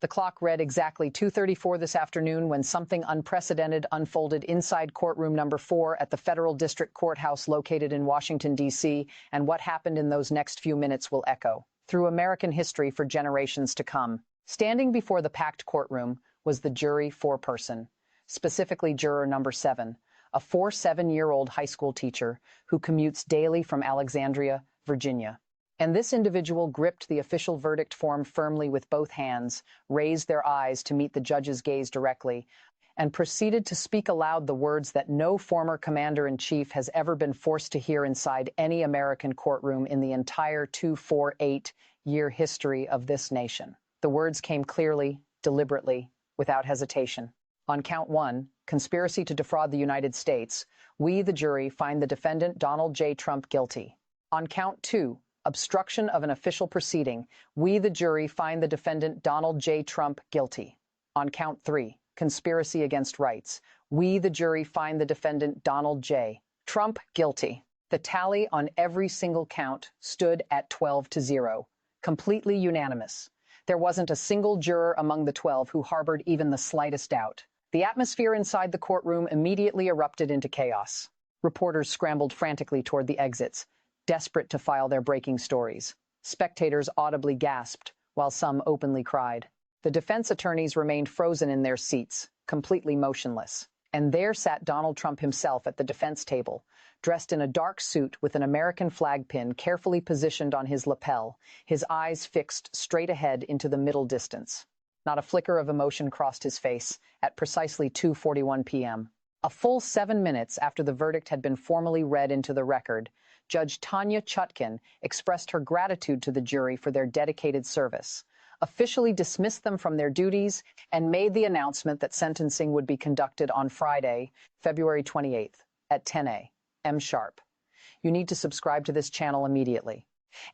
The clock read exactly 2:34 this afternoon when something unprecedented unfolded inside courtroom number 4 at the Federal District Courthouse located in Washington, D.C., and what happened in those next few minutes will echo through American history for generations to come. Standing before the packed courtroom was the jury foreperson, specifically juror number 7, a 47-year-old high school teacher who commutes daily from Alexandria, Virginia. And this individual gripped the official verdict form firmly with both hands, raised their eyes to meet the judge's gaze directly, and proceeded to speak aloud the words that no former commander-in-chief has ever been forced to hear inside any American courtroom in the entire 248-year history of this nation. The words came clearly, deliberately, without hesitation. On count 1, conspiracy to defraud the United States, we, the jury, find the defendant Donald J. Trump guilty. On count 2, obstruction of an official proceeding, we, the jury, find the defendant Donald J. Trump guilty. On count 3, conspiracy against rights, we, the jury, find the defendant Donald J. Trump guilty. The tally on every single count stood at 12-0, completely unanimous. There wasn't a single juror among the 12 who harbored even the slightest doubt. The atmosphere inside the courtroom immediately erupted into chaos. Reporters scrambled frantically toward the exits, desperate to file their breaking stories. Spectators audibly gasped, while some openly cried. The defense attorneys remained frozen in their seats, completely motionless. And there sat Donald Trump himself at the defense table, dressed in a dark suit with an American flag pin carefully positioned on his lapel, his eyes fixed straight ahead into the middle distance. Not a flicker of emotion crossed his face at precisely 2:41 p.m. A full 7 minutes after the verdict had been formally read into the record, Judge Tanya Chutkan expressed her gratitude to the jury for their dedicated service, officially dismissed them from their duties, and made the announcement that sentencing would be conducted on Friday, February 28th, at 10 a.m. sharp. You need to subscribe to this channel immediately.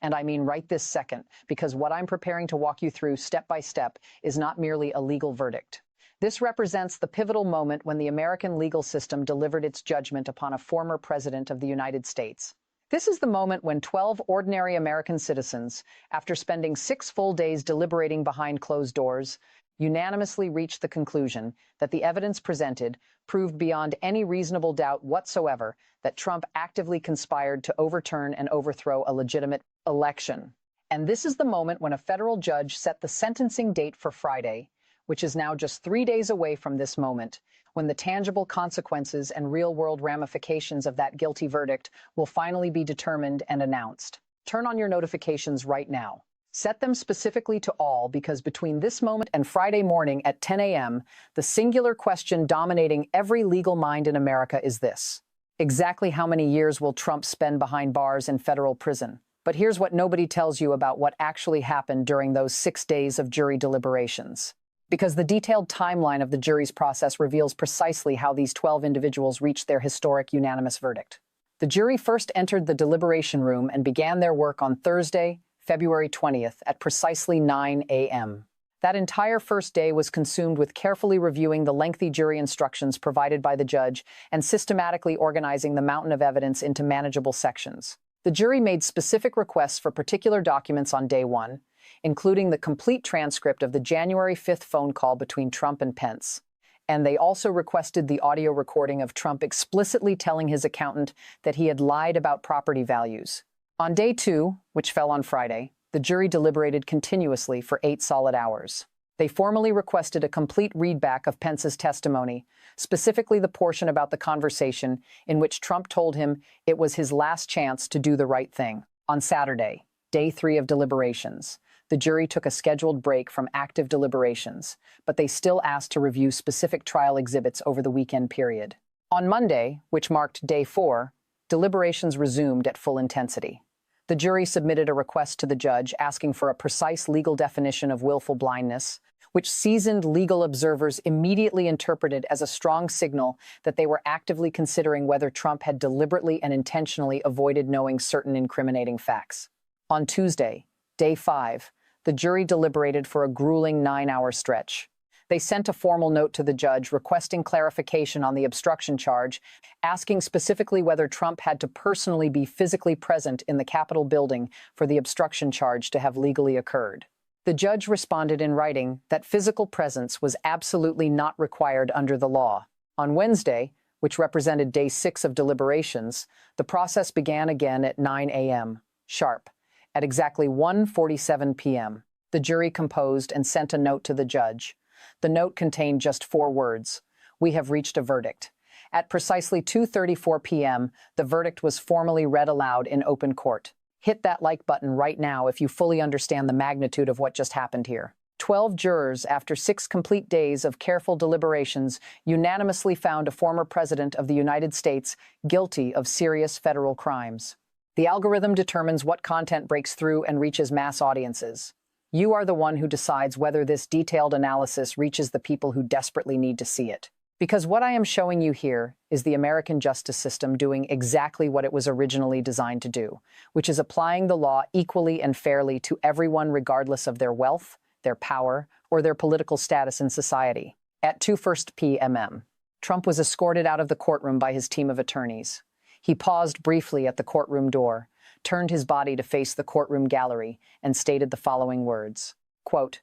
And I mean right this second, because what I'm preparing to walk you through step by step is not merely a legal verdict. This represents the pivotal moment when the American legal system delivered its judgment upon a former president of the United States. This is the moment when 12 ordinary American citizens, after spending 6 full days deliberating behind closed doors, unanimously reached the conclusion that the evidence presented proved beyond any reasonable doubt whatsoever that Trump actively conspired to overturn and overthrow a legitimate election. And this is the moment when a federal judge set the sentencing date for Friday, which is now just 3 days away from this moment, when the tangible consequences and real-world ramifications of that guilty verdict will finally be determined and announced. Turn on your notifications right now. Set them specifically to all, because between this moment and Friday morning at 10 a.m., the singular question dominating every legal mind in America is this: exactly how many years will Trump spend behind bars in federal prison? But here's what nobody tells you about what actually happened during those 6 days of jury deliberations. Because the detailed timeline of the jury's process reveals precisely how these 12 individuals reached their historic unanimous verdict. The jury first entered the deliberation room and began their work on Thursday, February 20th at precisely 9 a.m. That entire first day was consumed with carefully reviewing the lengthy jury instructions provided by the judge and systematically organizing the mountain of evidence into manageable sections. The jury made specific requests for particular documents on day 1, including the complete transcript of the January 5th phone call between Trump and Pence. And they also requested the audio recording of Trump explicitly telling his accountant that he had lied about property values. On day 2, which fell on Friday, the jury deliberated continuously for 8 solid hours. They formally requested a complete readback of Pence's testimony, specifically the portion about the conversation in which Trump told him it was his last chance to do the right thing. On Saturday, day 3 of deliberations, the jury took a scheduled break from active deliberations, but they still asked to review specific trial exhibits over the weekend period. On Monday, which marked day 4, deliberations resumed at full intensity. The jury submitted a request to the judge asking for a precise legal definition of willful blindness, which seasoned legal observers immediately interpreted as a strong signal that they were actively considering whether Trump had deliberately and intentionally avoided knowing certain incriminating facts. On Tuesday, day 5, the jury deliberated for a grueling 9-hour stretch. They sent a formal note to the judge requesting clarification on the obstruction charge, asking specifically whether Trump had to personally be physically present in the Capitol building for the obstruction charge to have legally occurred. The judge responded in writing that physical presence was absolutely not required under the law. On Wednesday, which represented day 6 of deliberations, the process began again at 9 a.m. sharp. At exactly 1:47 p.m., the jury composed and sent a note to the judge. The note contained just 4 words: "We have reached a verdict." At precisely 2:34 p.m., the verdict was formally read aloud in open court. Hit that like button right now if you fully understand the magnitude of what just happened here. 12 jurors, after 6 complete days of careful deliberations, unanimously found a former president of the United States guilty of serious federal crimes. The algorithm determines what content breaks through and reaches mass audiences. You are the one who decides whether this detailed analysis reaches the people who desperately need to see it. Because what I am showing you here is the American justice system doing exactly what it was originally designed to do, which is applying the law equally and fairly to everyone regardless of their wealth, their power, or their political status in society. At 2:01 p.m., Trump was escorted out of the courtroom by his team of attorneys. He paused briefly at the courtroom door, turned his body to face the courtroom gallery, and stated the following words, quote,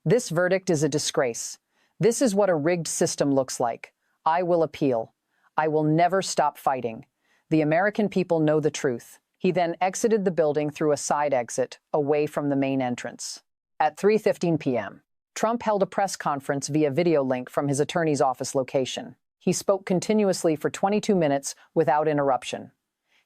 "This verdict is a disgrace. This is what a rigged system looks like. I will appeal. I will never stop fighting. The American people know the truth." He then exited the building through a side exit, away from the main entrance. At 3:15 p.m., Trump held a press conference via video link from his attorney's office location. He spoke continuously for 22 minutes without interruption.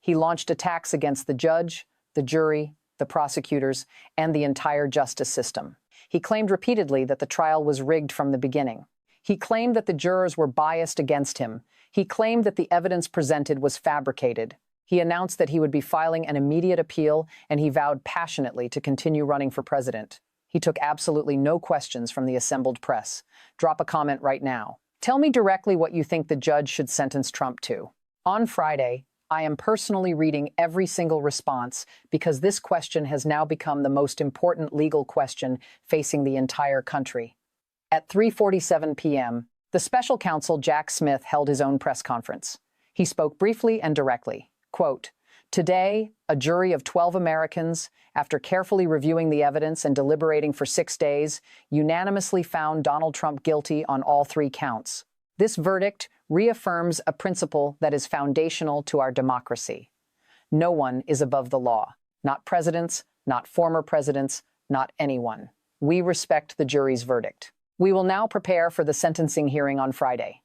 He launched attacks against the judge, the jury, the prosecutors, and the entire justice system. He claimed repeatedly that the trial was rigged from the beginning. He claimed that the jurors were biased against him. He claimed that the evidence presented was fabricated. He announced that he would be filing an immediate appeal, and he vowed passionately to continue running for president. He took absolutely no questions from the assembled press. Drop a comment right now. Tell me directly what you think the judge should sentence Trump to. On Friday, I am personally reading every single response because this question has now become the most important legal question facing the entire country. At 3:47 p.m., the special counsel Jack Smith held his own press conference. He spoke briefly and directly. Quote, "Today, a jury of 12 Americans, after carefully reviewing the evidence and deliberating for 6 days, unanimously found Donald Trump guilty on all 3 counts. This verdict reaffirms a principle that is foundational to our democracy. No one is above the law. Not presidents, not former presidents, not anyone. We respect the jury's verdict. We will now prepare for the sentencing hearing on Friday."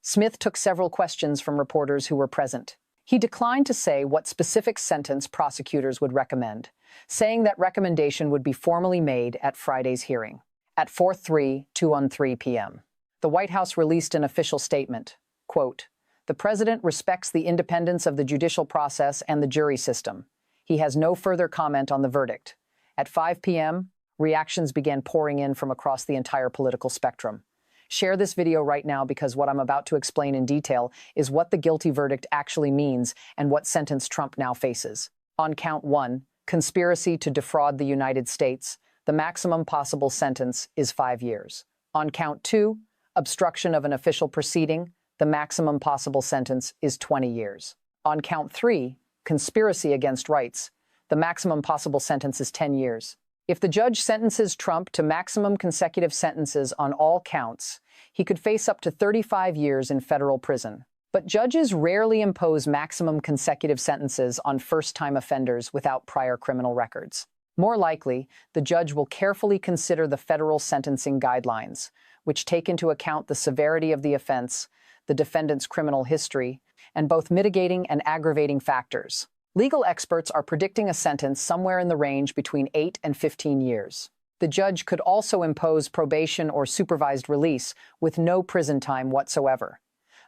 Smith took several questions from reporters who were present. He declined to say what specific sentence prosecutors would recommend, saying that recommendation would be formally made at Friday's hearing. At 4:03 p.m., the White House released an official statement. Quote, "The president respects the independence of the judicial process and the jury system. He has no further comment on the verdict." At 5 p.m., reactions began pouring in from across the entire political spectrum. Share this video right now because what I'm about to explain in detail is what the guilty verdict actually means and what sentence Trump now faces. On count 1, conspiracy to defraud the United States, the maximum possible sentence is 5 years. On count 2, obstruction of an official proceeding, the maximum possible sentence is 20 years. On count 3, conspiracy against rights, the maximum possible sentence is 10 years. If the judge sentences Trump to maximum consecutive sentences on all counts, he could face up to 35 years in federal prison. But judges rarely impose maximum consecutive sentences on first-time offenders without prior criminal records. More likely, the judge will carefully consider the federal sentencing guidelines, which take into account the severity of the offense, the defendant's criminal history, and both mitigating and aggravating factors. Legal experts are predicting a sentence somewhere in the range between 8 and 15 years. The judge could also impose probation or supervised release with no prison time whatsoever.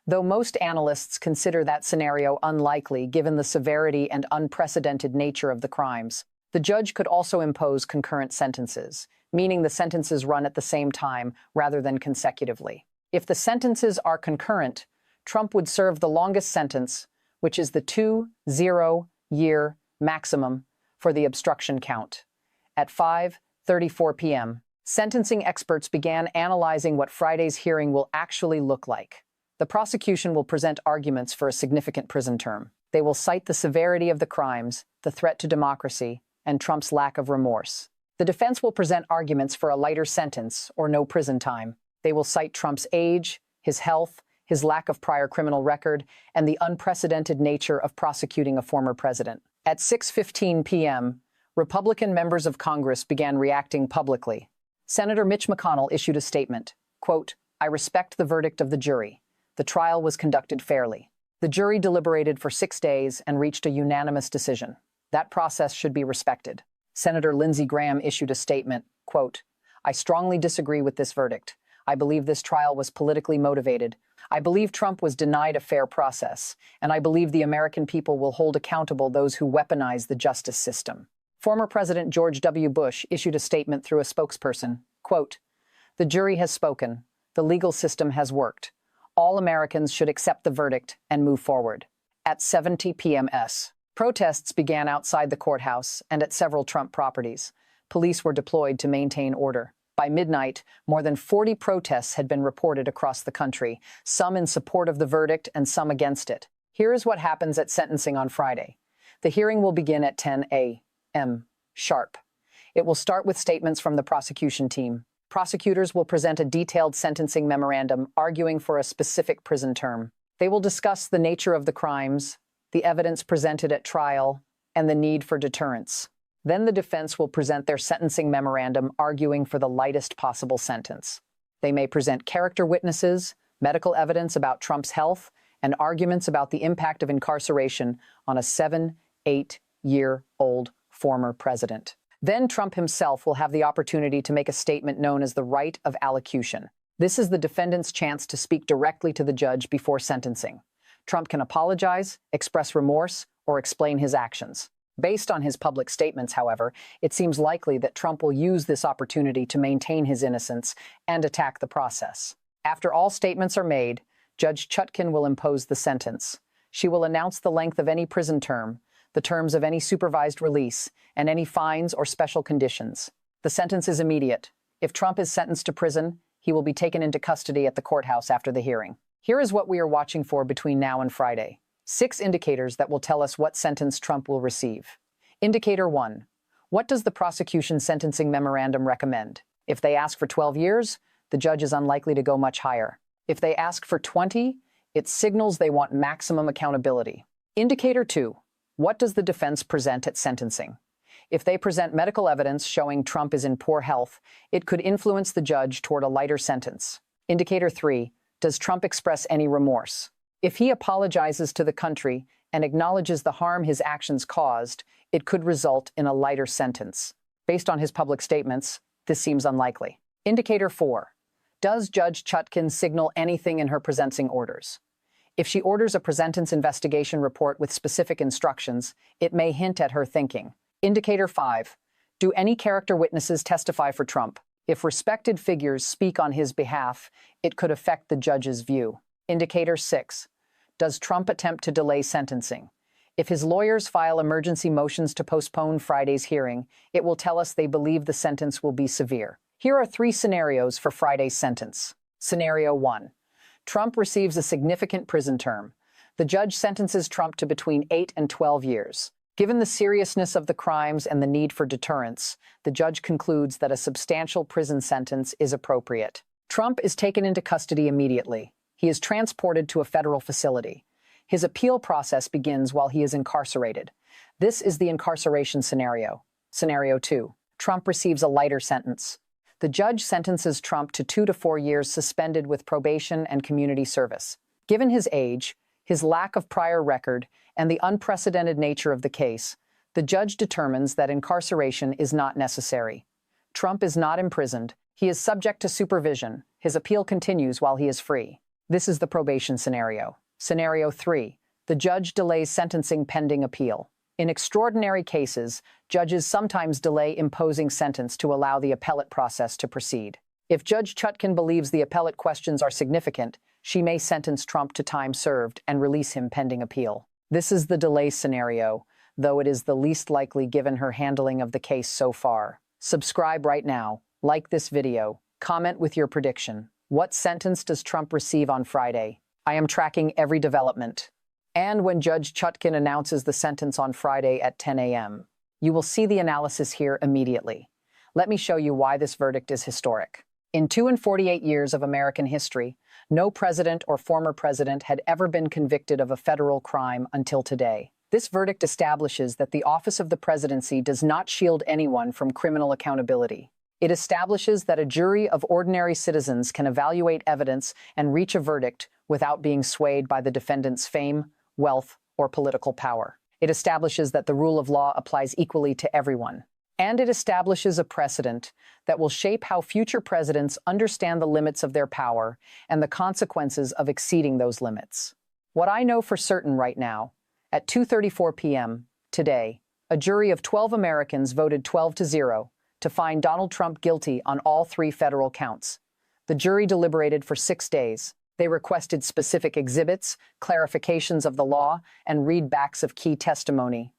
Though most analysts consider that scenario unlikely given the severity and unprecedented nature of the crimes, the judge could also impose concurrent sentences, meaning the sentences run at the same time rather than consecutively. If the sentences are concurrent, Trump would serve the longest sentence, which is the 2-0-year maximum for the obstruction count. At 5:34 p.m., sentencing experts began analyzing what Friday's hearing will actually look like. The prosecution will present arguments for a significant prison term. They will cite the severity of the crimes, the threat to democracy, and Trump's lack of remorse. The defense will present arguments for a lighter sentence or no prison time. They will cite Trump's age, his health, his lack of prior criminal record, and the unprecedented nature of prosecuting a former president. At 6:15 p.m., Republican members of Congress began reacting publicly. Senator Mitch McConnell issued a statement, quote, "I respect the verdict of the jury. The trial was conducted fairly. The jury deliberated for 6 days and reached a unanimous decision. That process should be respected." Senator Lindsey Graham issued a statement, quote, "I strongly disagree with this verdict. I believe this trial was politically motivated. I believe Trump was denied a fair process, and I believe the American people will hold accountable those who weaponize the justice system." Former President George W. Bush issued a statement through a spokesperson, quote, "The jury has spoken. The legal system has worked. All Americans should accept the verdict and move forward." At 7:00 p.m. protests began outside the courthouse and at several Trump properties. Police were deployed to maintain order. By midnight, more than 40 protests had been reported across the country, some in support of the verdict and some against it. Here is what happens at sentencing on Friday. The hearing will begin at 10 a.m. sharp. It will start with statements from the prosecution team. Prosecutors will present a detailed sentencing memorandum arguing for a specific prison term. They will discuss the nature of the crimes, the evidence presented at trial, and the need for deterrence. Then the defense will present their sentencing memorandum arguing for the lightest possible sentence. They may present character witnesses, medical evidence about Trump's health, and arguments about the impact of incarceration on a 7-8-year-old former president. Then Trump himself will have the opportunity to make a statement known as the right of allocution. This is the defendant's chance to speak directly to the judge before sentencing. Trump can apologize, express remorse, or explain his actions. Based on his public statements, however, it seems likely that Trump will use this opportunity to maintain his innocence and attack the process. After all statements are made, Judge Chutkan will impose the sentence. She will announce the length of any prison term, the terms of any supervised release, and any fines or special conditions. The sentence is immediate. If Trump is sentenced to prison, he will be taken into custody at the courthouse after the hearing. Here is what we are watching for between now and Friday. 6 indicators that will tell us what sentence Trump will receive. Indicator 1. What does the prosecution sentencing memorandum recommend? If they ask for 12 years, the judge is unlikely to go much higher. If they ask for 20, it signals they want maximum accountability. Indicator 2. What does the defense present at sentencing? If they present medical evidence showing Trump is in poor health, it could influence the judge toward a lighter sentence. Indicator 3. Does Trump express any remorse? If he apologizes to the country and acknowledges the harm his actions caused, it could result in a lighter sentence. Based on his public statements, this seems unlikely. Indicator 4. Does Judge Chutkan signal anything in her presenting orders? If she orders a pre-sentence investigation report with specific instructions, it may hint at her thinking. Indicator 5. Do any character witnesses testify for Trump? If respected figures speak on his behalf, it could affect the judge's view. Indicator 6. Does Trump attempt to delay sentencing? If his lawyers file emergency motions to postpone Friday's hearing, it will tell us they believe the sentence will be severe. Here are 3 scenarios for Friday's sentence. Scenario 1. Trump receives a significant prison term. The judge sentences Trump to between 8 and 12 years. Given the seriousness of the crimes and the need for deterrence, the judge concludes that a substantial prison sentence is appropriate. Trump is taken into custody immediately. He is transported to a federal facility. His appeal process begins while he is incarcerated. This is the incarceration scenario. Scenario 2. Trump receives a lighter sentence. The judge sentences Trump to 2 to 4 years suspended with probation and community service. Given his age, his lack of prior record, and the unprecedented nature of the case, the judge determines that incarceration is not necessary. Trump is not imprisoned. He is subject to supervision. His appeal continues while he is free. This is the probation scenario. Scenario 3. The judge delays sentencing pending appeal. In extraordinary cases, judges sometimes delay imposing sentence to allow the appellate process to proceed. If Judge Chutkan believes the appellate questions are significant, she may sentence Trump to time served and release him pending appeal. This is the delay scenario, though it is the least likely given her handling of the case so far. Subscribe right now, like this video, comment with your prediction. What sentence does Trump receive on Friday? I am tracking every development. And when Judge Chutkan announces the sentence on Friday at 10 a.m., you will see the analysis here immediately. Let me show you why this verdict is historic. In 248 years of American history, no president or former president had ever been convicted of a federal crime until today. This verdict establishes that the office of the presidency does not shield anyone from criminal accountability. It establishes that a jury of ordinary citizens can evaluate evidence and reach a verdict without being swayed by the defendant's fame, wealth, or political power. It establishes that the rule of law applies equally to everyone. And it establishes a precedent that will shape how future presidents understand the limits of their power and the consequences of exceeding those limits. What I know for certain right now, at 2:34 p.m. today, a jury of 12 Americans voted 12-0 to find Donald Trump guilty on all 3 federal counts. The jury deliberated for 6 days. They requested specific exhibits, clarifications of the law, and readbacks of key testimony.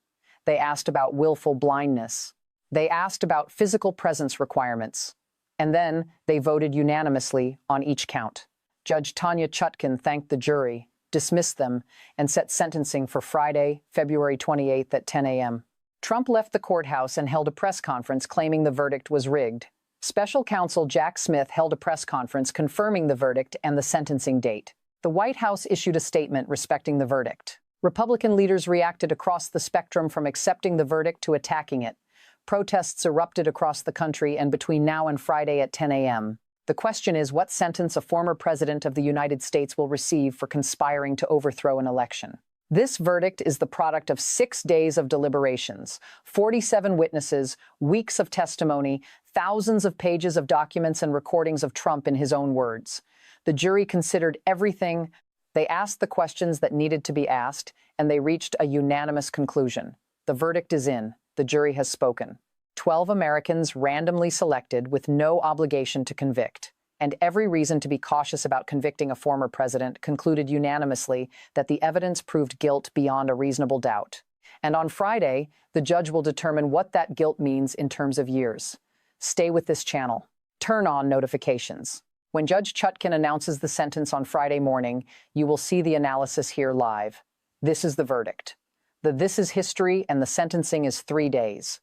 They asked about willful blindness. They asked about physical presence requirements. And then they voted unanimously on each count. Judge Tanya Chutkan thanked the jury, dismissed them, and set sentencing for Friday, February 28th at 10 a.m. Trump left the courthouse and held a press conference claiming the verdict was rigged. Special counsel Jack Smith held a press conference confirming the verdict and the sentencing date. The White House issued a statement respecting the verdict. Republican leaders reacted across the spectrum from accepting the verdict to attacking it. Protests erupted across the country, and between now and Friday at 10 a.m. The question is what sentence a former president of the United States will receive for conspiring to overthrow an election. This verdict is the product of 6 days of deliberations, 47 witnesses, weeks of testimony, thousands of pages of documents and recordings of Trump in his own words. The jury considered everything. They asked the questions that needed to be asked, and they reached a unanimous conclusion. The verdict is in. The jury has spoken. 12 Americans randomly selected with no obligation to convict, and every reason to be cautious about convicting a former president, concluded unanimously that the evidence proved guilt beyond a reasonable doubt. And on Friday, the judge will determine what that guilt means in terms of years. Stay with this channel. Turn on notifications. When Judge Chutkan announces the sentence on Friday morning, you will see the analysis here live. This is the verdict. This is history, and the sentencing is 3 days.